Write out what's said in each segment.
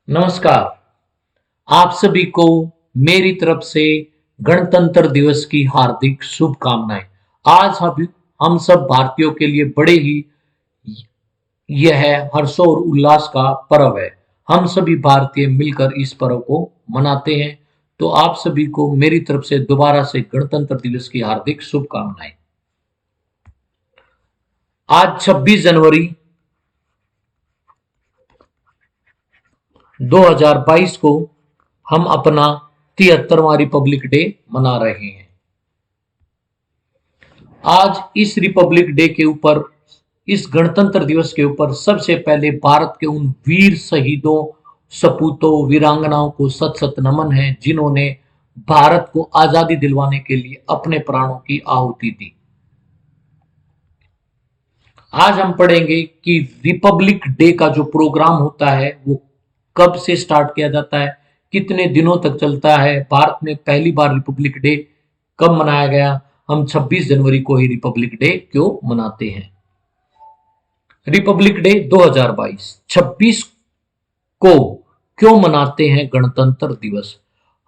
नमस्कार। आप सभी को मेरी तरफ से गणतंत्र दिवस की हार्दिक शुभकामनाएं। आज हम सब भारतीयों के लिए बड़े ही यह हर्ष और उल्लास का पर्व है। हम सभी भारतीय मिलकर इस पर्व को मनाते हैं। तो आप सभी को मेरी तरफ से दोबारा से गणतंत्र दिवस की हार्दिक शुभकामनाएं। आज 26 जनवरी 2022 को हम अपना 73वां रिपब्लिक डे मना रहे हैं। आज इस रिपब्लिक डे के ऊपर, इस गणतंत्र दिवस के ऊपर सबसे पहले भारत के उन वीर शहीदों, सपूतों, वीरांगनाओं को सत सत नमन है जिन्होंने भारत को आजादी दिलवाने के लिए अपने प्राणों की आहुति दी। आज हम पढ़ेंगे कि रिपब्लिक डे का जो प्रोग्राम होता है वो कब से स्टार्ट किया जाता है, कितने दिनों तक चलता है, भारत में पहली बार रिपब्लिक डे कब मनाया गया, हम 26 जनवरी को ही रिपब्लिक डे क्यों मनाते हैं। रिपब्लिक डे 2022 26 को क्यों मनाते हैं गणतंत्र दिवस।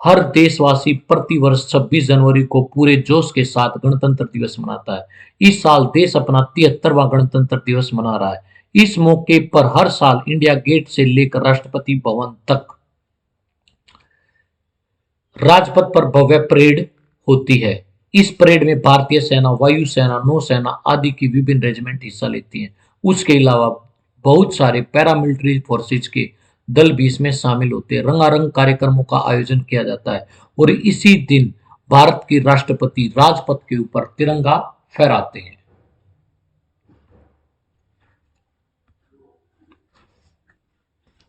हर देशवासी प्रतिवर्ष 26 जनवरी को पूरे जोश के साथ गणतंत्र दिवस मनाता है। इस साल देश अपना 73वां गणतंत्र दिवस मना रहा है। इस मौके पर हर साल इंडिया गेट से लेकर राष्ट्रपति भवन तक राजपथ पर भव्य परेड होती है। इस परेड में भारतीय सेना, वायुसेना, नौसेना आदि की विभिन्न रेजिमेंट हिस्सा लेती हैं। उसके अलावा बहुत सारे पैरामिलिट्री फोर्सेज के दल भी इसमें शामिल होते हैं। रंगारंग कार्यक्रमों का आयोजन किया जाता है और इसी दिन भारत के राष्ट्रपति राजपथ के ऊपर तिरंगा फहराते हैं।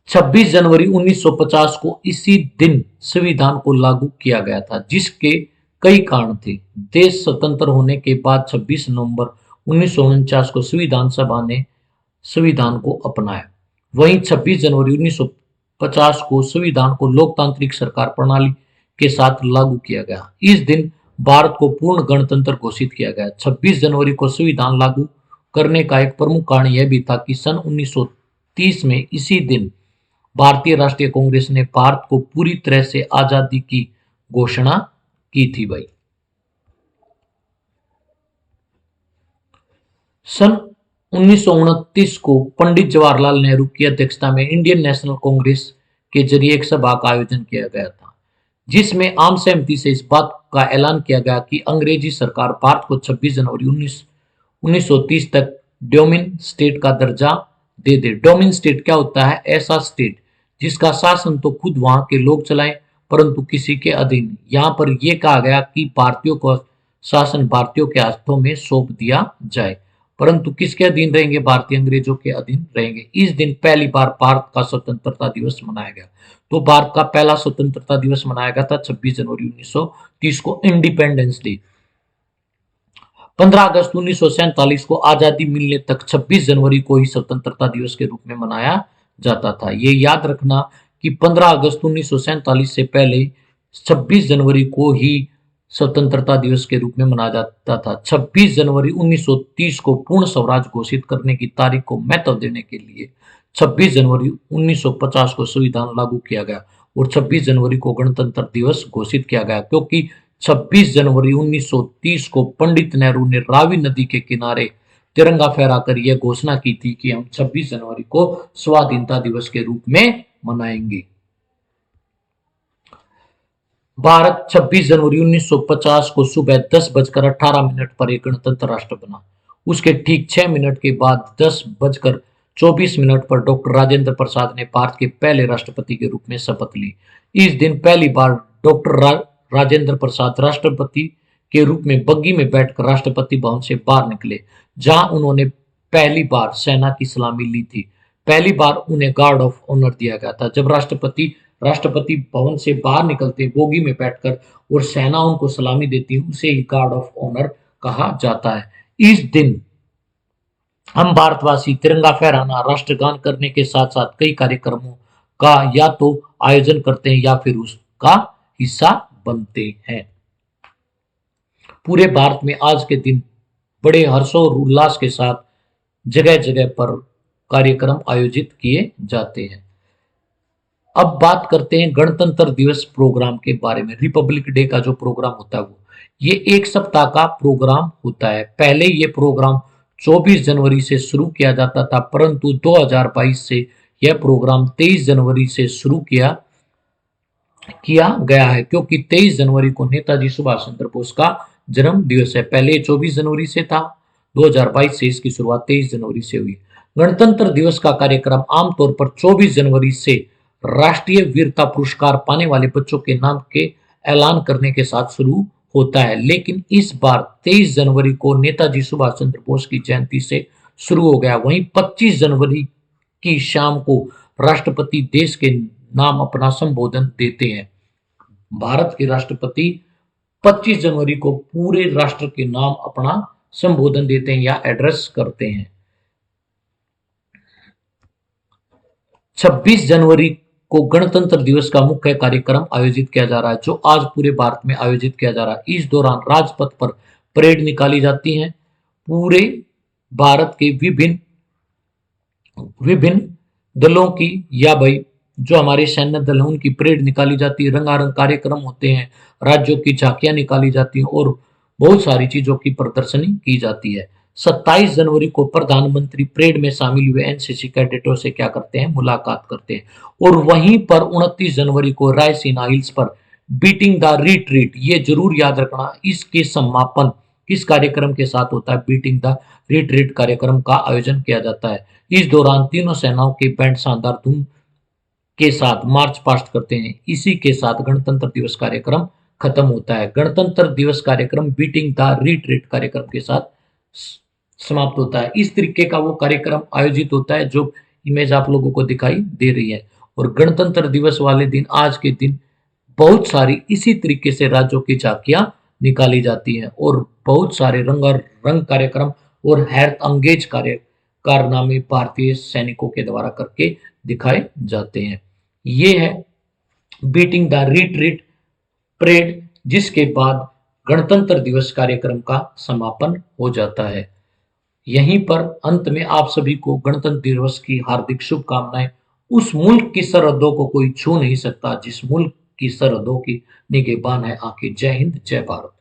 26 जनवरी 1950 को इसी दिन संविधान को लागू किया गया था, जिसके कई कारण थे। देश स्वतंत्र होने के बाद 26 नवंबर 1949 को संविधान सभा ने संविधान को अपनाया। वहीं 26 जनवरी 1950 को संविधान को लोकतांत्रिक सरकार प्रणाली के साथ लागू किया गया। इस दिन भारत को पूर्ण गणतंत्र घोषित किया गया। 26 जनवरी को संविधान लागू करने का एक प्रमुख कारण यह भी था कि सन 1930 में इसी दिन भारतीय राष्ट्रीय कांग्रेस ने भारत को पूरी तरह से आजादी की घोषणा की थी भाई। सन 1929 को पंडित जवाहरलाल नेहरू की अध्यक्षता में इंडियन नेशनल कांग्रेस के जरिए एक सभा का आयोजन किया गया था, जिसमें आम सहमति से इस बात का ऐलान किया गया कि अंग्रेजी सरकार भारत को 26 जनवरी 1930 तक डोमिन स्टेट का दर्जा दे दे। डोमिन स्टेट क्या होता है? ऐसा स्टेट जिसका शासन तो खुद वहां के लोग चलाएं परंतु किसी के अधीन। यहाँ पर यह कहा गया कि भारतीयों को शासन भारतीयों के हाथों में सौंप दिया जाए, परंतु किसके अधीन रहेंगे? भारतीय अंग्रेजों के अधीन रहेंगे। इस दिन पहली बार भारत का स्वतंत्रता दिवस मनाया गया। तो भारत का पहला स्वतंत्रता दिवस मनाया गया था 26 जनवरी 1930 को, इंडिपेंडेंस डे। 15 अगस्त 1947 को आजादी मिलने तक 26 जनवरी को ही स्वतंत्रता दिवस के रूप में मनाया जाता था। ये याद रखना कि 15 अगस्त 1947 से पहले 26 जनवरी को ही स्वतंत्रता दिवस के रूप में मनाया जाता था। 26 जनवरी 1930 को पूर्ण स्वराज घोषित करने की तारीख को महत्व देने के लिए 26 जनवरी 1950 को संविधान लागू किया गया और 26 जनवरी को गणतंत्र दिवस घोषित किया गया, क्योंकि 26 जनवरी 1930 को पंडित नेहरू ने रावी नदी के किनारे तिरंगा फहराकर यह घोषणा की थी कि हम 26 जनवरी को स्वाधीनता दिवस के रूप में मनाएंगे। भारत 26 जनवरी 1950 को सुबह 10:18 पर एक गणतंत्र राष्ट्र बना। उसके ठीक 6 मिनट के बाद 10:24 पर डॉक्टर राजेंद्र प्रसाद ने भारत के पहले राष्ट्रपति के रूप में शपथ ली। इस दिन पहली बार डॉक्टर राजेंद्र प्रसाद राष्ट्रपति के रूप में बग्गी में बैठकर राष्ट्रपति भवन से बाहर निकले, जहां उन्होंने पहली बार सेना की सलामी ली थी। पहली बार उन्हें गार्ड ऑफ ऑनर दिया गया था। जब राष्ट्रपति भवन से बाहर निकलते बोगी में बैठकर और सेना उनको सलामी देती, उसे ही गार्ड ऑफ ऑनर कहा जाता है। इस दिन हम भारतवासी तिरंगा फहराना, राष्ट्रगान करने के साथ साथ कई कार्यक्रमों का या तो आयोजन करते हैं या फिर उसका हिस्सा बनते हैं। पूरे भारत में आज के दिन बड़े हर्षों और उल्लास के साथ जगह जगह पर कार्यक्रम आयोजित किए जाते हैं। अब बात करते हैं गणतंत्र दिवस प्रोग्राम के बारे में। रिपब्लिक डे का जो प्रोग्राम होता है वो ये एक सप्ताह का प्रोग्राम होता है। पहले ये प्रोग्राम 24 जनवरी से शुरू किया जाता था, परंतु 2022 से यह प्रोग्राम 23 जनवरी से शुरू किया किया गया है, क्योंकि 23 जनवरी को नेताजी सुभाष चंद्र बोस का जन्म दिवस है। पहले 24 जनवरी से था, 2022 से इसकी शुरुआत 23 जनवरी से हुई। गणतंत्र दिवस का कार्यक्रम आमतौर पर 24 जनवरी से राष्ट्रीय वीरता पुरस्कार पाने वाले बच्चों के नाम के ऐलान करने के साथ शुरू होता है, लेकिन इस बार 23 जनवरी को नेताजी सुभाष चंद्र बोस की जयंती से शुरू हो गया। वहीं 25 जनवरी की शाम को राष्ट्रपति देश के नाम अपना संबोधन देते हैं। भारत के राष्ट्रपति 25 जनवरी को पूरे राष्ट्र के नाम अपना संबोधन देते हैं या एड्रेस करते हैं। 26 जनवरी को गणतंत्र दिवस का मुख्य कार्यक्रम आयोजित किया जा रहा है, जो आज पूरे भारत में आयोजित किया जा रहा है। इस दौरान राजपथ पर परेड निकाली जाती है। पूरे भारत के विभिन्न विभिन्न दलों की या भाई जो हमारे सैन्य दल हैं उनकी परेड निकाली जाती है, रंगारंग कार्यक्रम होते हैं, राज्यों की झांकियां निकाली जाती हैं और बहुत सारी चीजों की प्रदर्शनी की जाती है। 27 जनवरी को प्रधानमंत्री परेड में शामिल हुए एनसीसी कैडेटों से क्या करते हैं, मुलाकात करते हैं। और वहीं पर 29 जनवरी को रायसीना हिल्स पर बीटिंग द रिट्रीट, ये जरूर याद रखना, इसके समापन किस कार्यक्रम के साथ होता है, बीटिंग द रिट्रीट कार्यक्रम का आयोजन किया जाता है। इस दौरान तीनों सेनाओं के बैंड शानदार धूम के साथ मार्च पास्ट करते हैं। इसी के साथ गणतंत्र दिवस कार्यक्रम खत्म होता है। गणतंत्र दिवस कार्यक्रम बीटिंग द रिट्रीट कार्यक्रम के साथ समाप्त होता है। इस तरीके का वो कार्यक्रम आयोजित होता है जो इमेज आप लोगों को दिखाई दे रही है। और गणतंत्र दिवस वाले दिन, आज के दिन, बहुत सारी इसी तरीके से राज्यों की झांकियां निकाली जाती हैं और बहुत सारे रंग कार्यक्रम और हैरत अंगेज कारनामे भारतीय सैनिकों के द्वारा करके दिखाए जाते हैं। ये है बीटिंग द रिट्रीट परेड, जिसके बाद गणतंत्र दिवस कार्यक्रम का समापन हो जाता है। यहीं पर अंत में आप सभी को गणतंत्र दिवस की हार्दिक शुभकामनाएं। उस मुल्क की सरहदों को कोई छू नहीं सकता जिस मुल्क की सरहदों की निगहबान है आके। जय हिंद, जय भारत।